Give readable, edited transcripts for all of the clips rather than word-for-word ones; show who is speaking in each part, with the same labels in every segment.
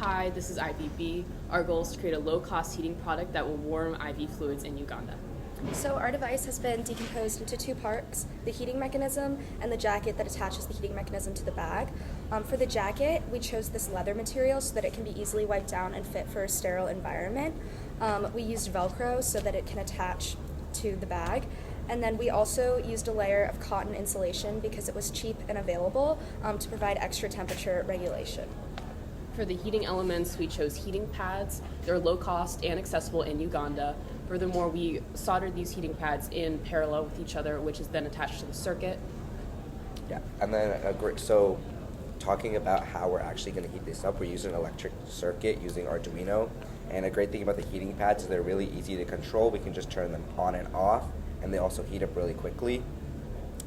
Speaker 1: Hi, this is IVB. Our goal is to create a low-cost heating product that will warm IV fluids in Uganda.
Speaker 2: So our device has been decomposed into two parts, the heating mechanism and the jacket that attaches the heating mechanism to the bag. For the jacket, we chose this leather material so that it can be easily wiped down and fit for a sterile environment. We used Velcro so that it can attach to the bag. And then we also used a layer of cotton insulation because it was cheap and available to provide extra temperature regulation.
Speaker 1: For the heating elements, we chose heating pads. They're low cost and accessible in Uganda. Furthermore, we soldered these heating pads in parallel with each other, which is then attached to the circuit.
Speaker 3: Yeah, and then so talking about how we're actually going to heat this up, we're using an electric circuit using Arduino. And a great thing about the heating pads is they're really easy to control. We can just turn them on and off, and they also heat up really quickly.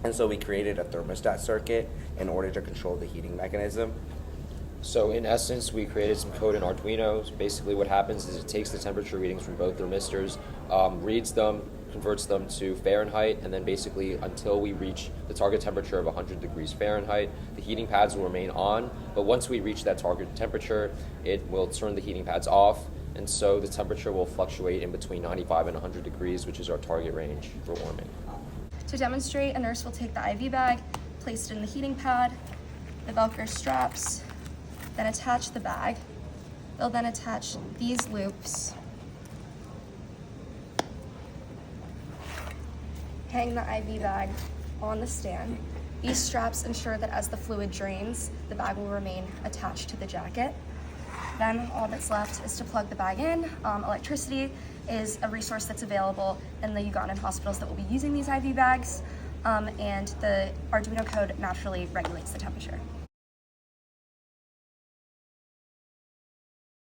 Speaker 3: And so we created a thermostat circuit in order to control the heating mechanism.
Speaker 4: So in essence, we created some code in Arduino. Basically what happens is it takes the temperature readings from both thermistors, reads them, converts them to Fahrenheit, and then basically until we reach the target temperature of 100 degrees Fahrenheit, the heating pads will remain on. But once we reach that target temperature, it will turn the heating pads off, and so the temperature will fluctuate in between 95 and 100 degrees, which is our target range for warming.
Speaker 2: To demonstrate, a nurse will take the IV bag, place it in the heating pad, the Velcro straps, then attach the bag. They'll then attach these loops, hang the IV bag on the stand. These straps ensure that as the fluid drains, the bag will remain attached to the jacket. Then all that's left is to plug the bag in. Electricity is a resource that's available in the Ugandan hospitals that will be using these IV bags, and the Arduino code naturally regulates the temperature.